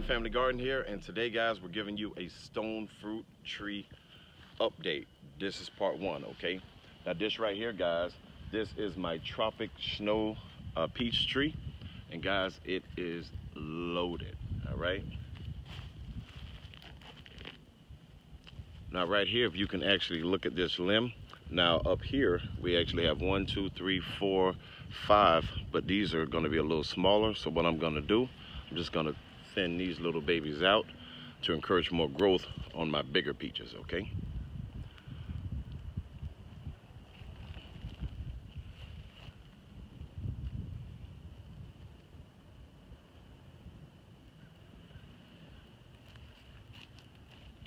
Family Garden here, and today guys we're giving you a stone fruit tree update. This is part one. Okay, now this right here guys, this is my tropic snow peach tree, and guys it is loaded. All right, now right here if you can actually look at this limb, now up here we actually have 1 2 3 4 5, but these are going to be a little smaller. So what I'm going to do, I'm just going to thin these little babies out to encourage more growth on my bigger peaches. Okay,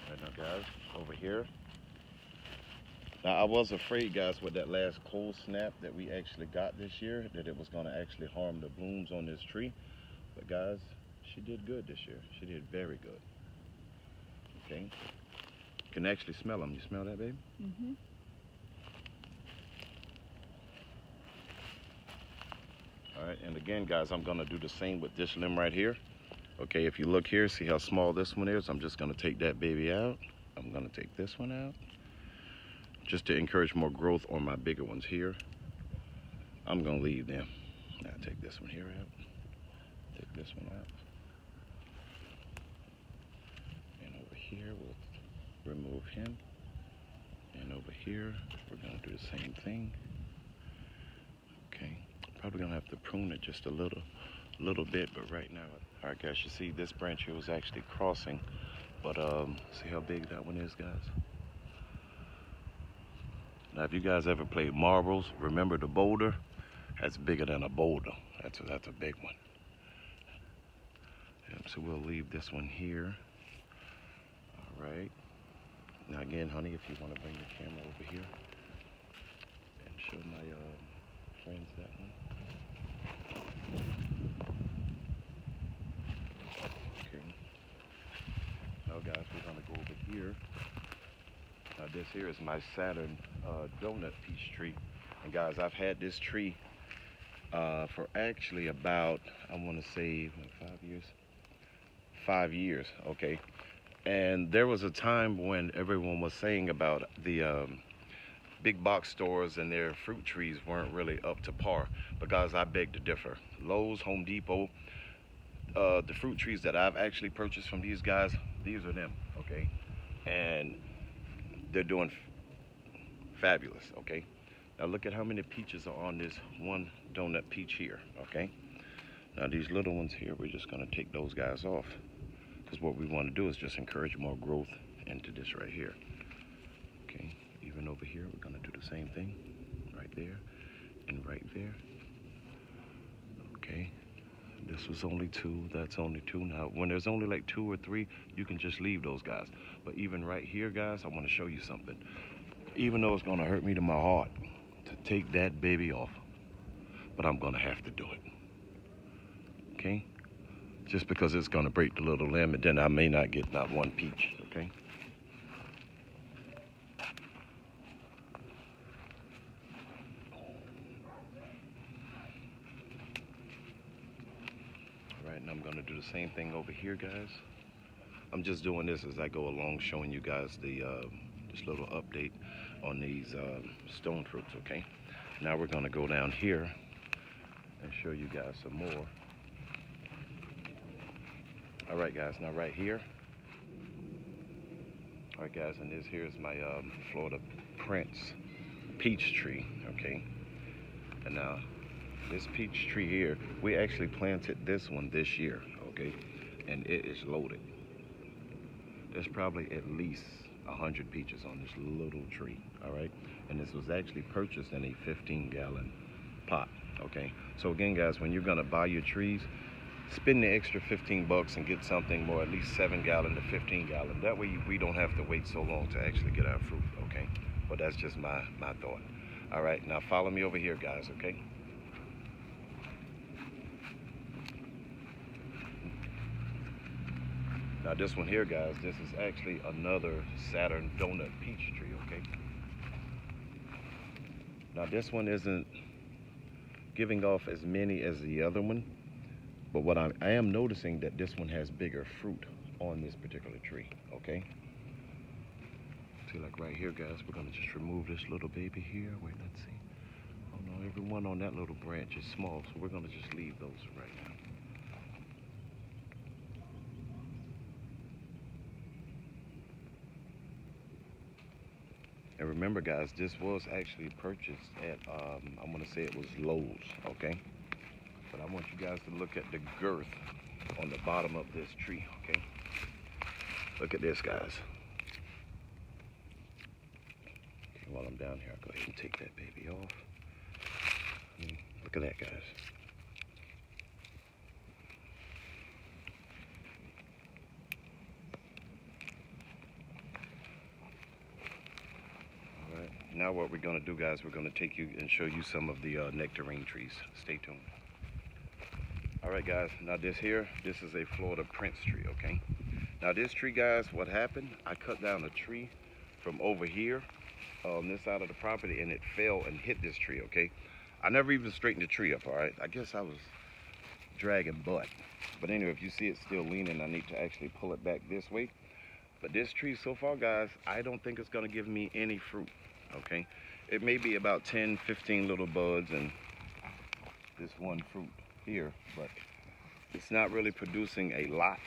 right now guys, over here, now I was afraid guys with that last cold snap that we actually got this year that it was going to actually harm the blooms on this tree, but guys, she did good this year. She did very good. Okay. You can actually smell them. You smell that, babe? Mm-hmm. All right, and again, guys, I'm going to do the same with this limb right here. Okay, if you look here, see how small this one is? I'm just going to take that baby out. I'm going to take this one out just to encourage more growth on my bigger ones here. I'm going to leave them. Now, take this one here out. Take this one out. Here we'll remove him, and over here we're going to do the same thing. Okay, probably gonna have to prune it just a little bit, but right now, all right guys, you see this branch here was actually crossing, but see how big that one is, guys? Now if you guys ever played marbles, remember the boulder? That's bigger than a boulder. That's a big one. Yep, so we'll leave this one here. Right now again, honey, if you want to bring the camera over here and show my friends that one. Okay, now guys, we're going to go over here. Now this here is my Saturn donut peach tree, and guys, I've had this tree for actually about, I want to say 5 years. Okay, and there was a time when everyone was saying about the big box stores and their fruit trees weren't really up to par. But guys, I beg to differ. Lowe's, Home Depot, the fruit trees that I've actually purchased from these guys, these are them, okay? And they're doing fabulous, okay? Now look at how many peaches are on this one donut peach here, okay? Now these little ones here, we're just gonna take those guys off, because what we want to do is just encourage more growth into this right here. Okay, even over here, we're going to do the same thing, right there and right there. Okay, this was only 2, that's only 2. Now, when there's only like 2 or 3, you can just leave those guys. But even right here, guys, I want to show you something. Even though it's going to hurt me to my heart to take that baby off, but I'm going to have to do it. Okay? Just because it's going to break the little limb, and then I may not get not one peach, okay? All right, and I'm going to do the same thing over here, guys. I'm just doing this as I go along, showing you guys the this little update on these stone fruits, okay? Now we're going to go down here and show you guys some more. All right, guys, now right here. All right, guys, and this here is my Florida Prince peach tree, okay? And now this peach tree here, we actually planted this one this year, okay? And it is loaded. There's probably at least 100 peaches on this little tree, all right? And this was actually purchased in a 15-gallon pot, okay? So again, guys, when you're gonna buy your trees, spend the extra 15 bucks and get something more, at least 7-gallon to 15-gallon. That way we don't have to wait so long to actually get our fruit, okay? But that's just my thought. All right, now follow me over here, guys, okay? Now this one here, guys, this is actually another Saturn donut peach tree, okay? Now this one isn't giving off as many as the other one, but what I am noticing that this one has bigger fruit on this particular tree, okay? See, like right here, guys, we're gonna just remove this little baby here. Wait, let's see. Oh no, every one on that little branch is small, so we're gonna just leave those right now. And remember, guys, this was actually purchased at, I'm gonna say it was Lowe's, okay? But I want you guys to look at the girth on the bottom of this tree, okay? Look at this, guys. Okay, while I'm down here, I'll go ahead and take that baby off. Look at that, guys. Now what we're going to do, guys, we're going to take you and show you some of the nectarine trees. Stay tuned. All right, guys, now this here, this is a Florida Prince tree, okay? Now this tree, guys, what happened, I cut down a tree from over here on this side of the property, and it fell and hit this tree, okay? I never even straightened the tree up, all right? I guess I was dragging butt. But anyway, if you see it still leaning, I need to actually pull it back this way. But this tree so far, guys, I don't think it's going to give me any fruit. Okay, it may be about 10, 15 little buds and this one fruit here, but it's not really producing a lot.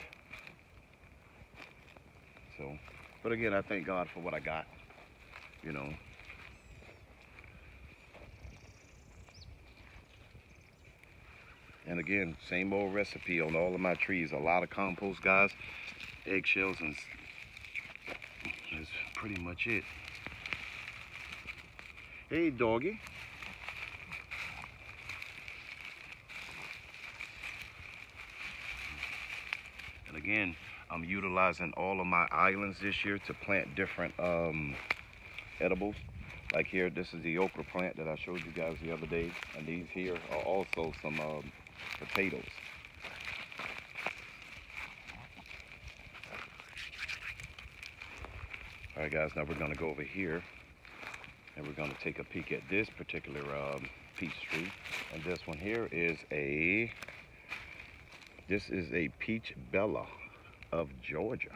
So, but again, I thank God for what I got, you know. And again, same old recipe on all of my trees. A lot of compost, guys, eggshells, and that's pretty much it. Hey, doggy. And again, I'm utilizing all of my islands this year to plant different edibles. Like here, this is the okra plant that I showed you guys the other day. And these here are also some potatoes. All right, guys, now we're gonna go over here. And we're going to take a peek at this particular peach tree. And this one here is a peach Bella of Georgia.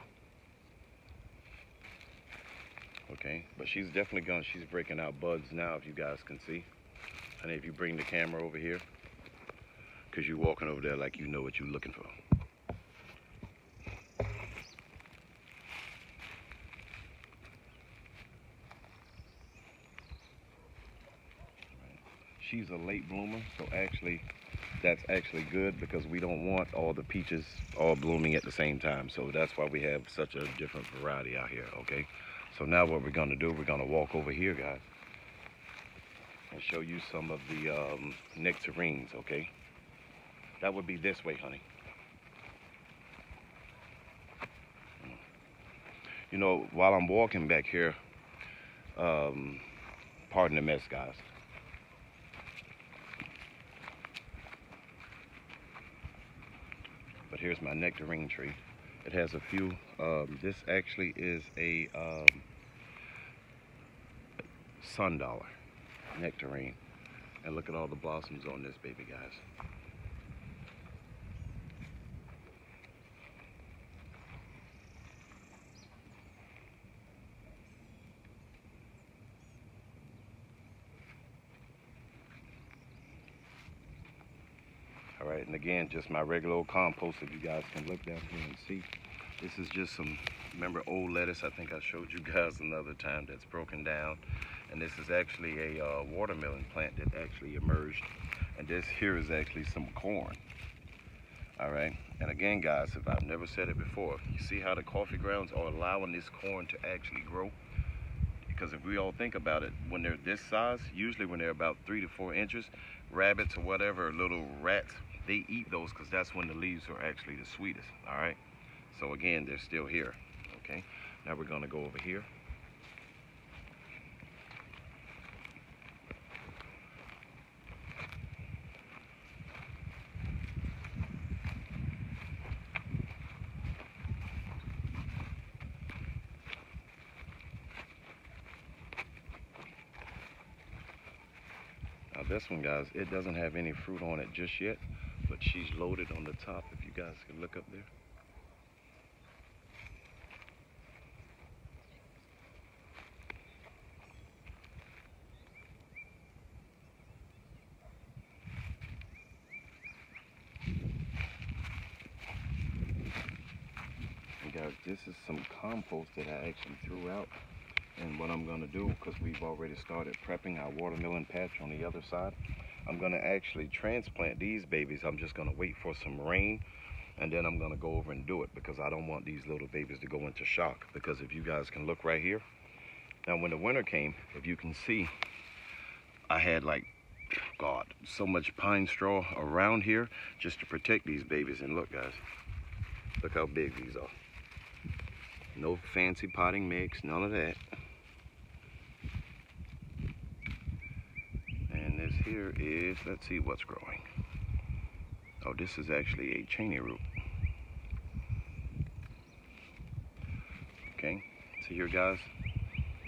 Okay, but she's definitely she's breaking out buds now, if you guys can see. And if you bring the camera over here, because you're walking over there like you know what you're looking for. She's a late bloomer, so actually that's actually good because we don't want all the peaches all blooming at the same time. So that's why we have such a different variety out here, okay? So now what we're gonna do, we're gonna walk over here, guys, and show you some of the nectarines, okay? That would be this way, honey. You know, while I'm walking back here, pardon the mess, guys. But here's my nectarine tree. It has a few, this actually is a sundollar nectarine. And look at all the blossoms on this baby, guys. All right, and again, just my regular old compost, if you guys can look down here and see. This is just some, remember old lettuce I think I showed you guys another time that's broken down. And this is actually a watermelon plant that actually emerged. And this here is actually some corn. All right, and again, guys, if I've never said it before, you see how the coffee grounds are allowing this corn to actually grow? Because if we all think about it, when they're this size, usually when they're about 3 to 4 inches, rabbits or whatever, little rats, they eat those because that's when the leaves are actually the sweetest, all right? So again, they're still here, okay? Now we're gonna go over here. this one, guys, it doesn't have any fruit on it just yet, but she's loaded on the top, if you guys can look up there. And guys, this is some compost that I actually threw out. And what I'm going to do, because we've already started prepping our watermelon patch on the other side, I'm going to actually transplant these babies. I'm just going to wait for some rain, and then I'm going to go over and do it, because I don't want these little babies to go into shock. Because if you guys can look right here, now when the winter came, if you can see, I had like, God, so much pine straw around here just to protect these babies. And look, guys, look how big these are. No fancy potting mix, none of that. And this here is, let's see what's growing. Oh, this is actually a cheney root. Okay, see here, guys,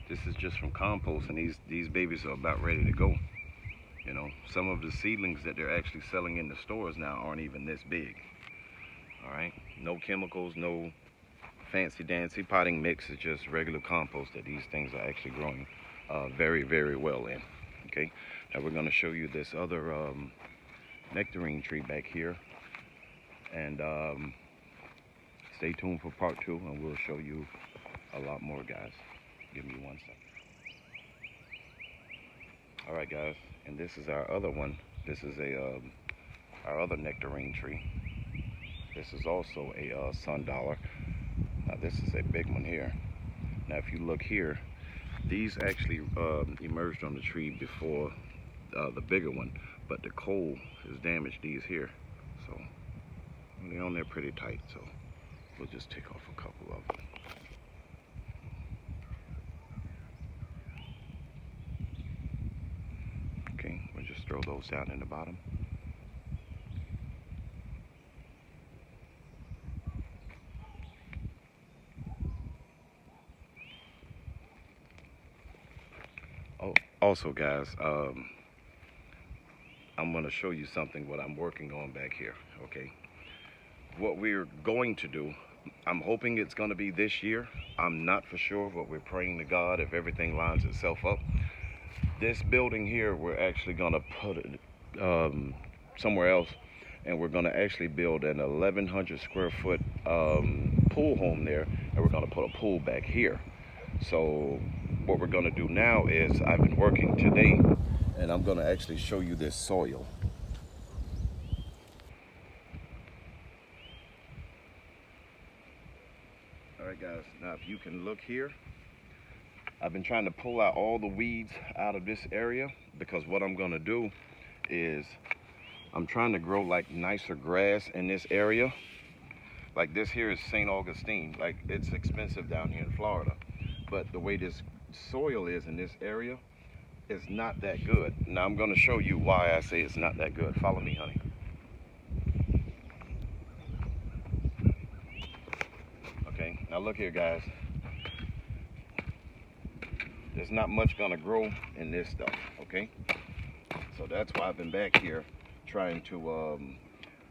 this is just from compost, and these babies are about ready to go. You know, some of the seedlings that they're actually selling in the stores now aren't even this big. All right, no chemicals, no fancy dancy potting mix. Is just regular compost that these things are actually growing very, very well in. Okay, now we're going to show you this other nectarine tree back here, and stay tuned for part 2, and we'll show you a lot more, guys. Give me 1 second. All right, guys, and this is our other one. This is our other nectarine tree. This is also a sundollar. Now this is a big one here. Now if you look here, these actually emerged on the tree before the bigger one, but the cold has damaged these here. So they're on there pretty tight, so we'll just take off a couple of them. Okay, we'll just throw those down in the bottom. Also, guys, I'm going to show you something what I'm working on back here. Okay, what we're going to do, I'm hoping it's going to be this year. I'm not for sure, but we're praying to God if everything lines itself up. This building here, we're actually going to put it somewhere else, and we're going to actually build an 1,100 square foot pool home there, and we're going to put a pool back here. So what we're going to do now is, I've been working today, and I'm going to actually show you this soil. All right, guys, now if you can look here, I've been trying to pull out all the weeds out of this area, because what I'm going to do is I'm trying to grow like nicer grass in this area. Like this here is St. Augustine. Like, it's expensive down here in Florida, but the way this soil is in this area is not that good. Now I'm going to show you why I say it's not that good. Follow me, honey. Okay, now look here, guys. There's not much going to grow in this stuff, okay? So that's why I've been back here trying to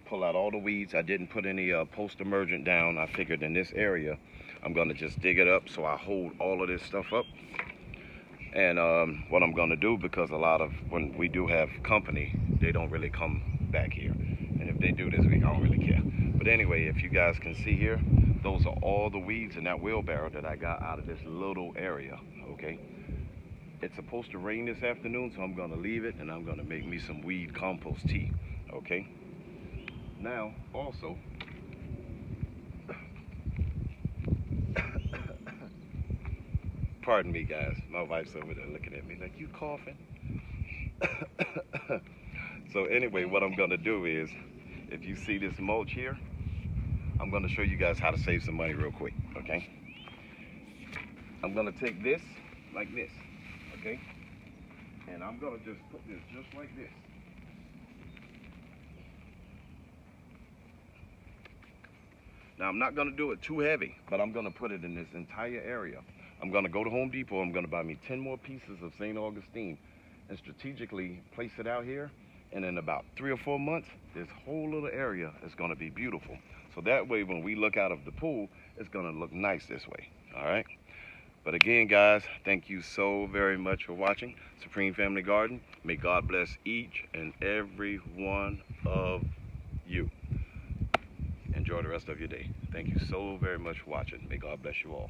pull out all the weeds. I didn't put any post-emergent down. I figured in this area, I'm going to just dig it up so I hold all of this stuff up. And what I'm going to do, because a lot of, when we do have company, they don't really come back here. And if they do this week, I don't really care. But anyway, if you guys can see here, those are all the weeds in that wheelbarrow that I got out of this little area, okay? It's supposed to rain this afternoon, so I'm going to leave it, and I'm going to make me some weed compost tea, okay? Now, also, pardon me, guys. My wife's over there looking at me like, you coughing? So anyway, what I'm going to do is, if you see this mulch here, I'm going to show you guys how to save some money real quick, okay? I'm going to take this like this, okay? And I'm going to just put this just like this. Now, I'm not going to do it too heavy, but I'm going to put it in this entire area. I'm going to go to Home Depot. I'm going to buy me 10 more pieces of St. Augustine, and strategically place it out here. And in about 3 or 4 months, this whole little area is going to be beautiful. So that way, when we look out of the pool, it's going to look nice this way. All right. But again, guys, thank you so very much for watching Supreme Family Garden. May God bless each and every one of you. Enjoy the rest of your day. Thank you so very much for watching. May God bless you all.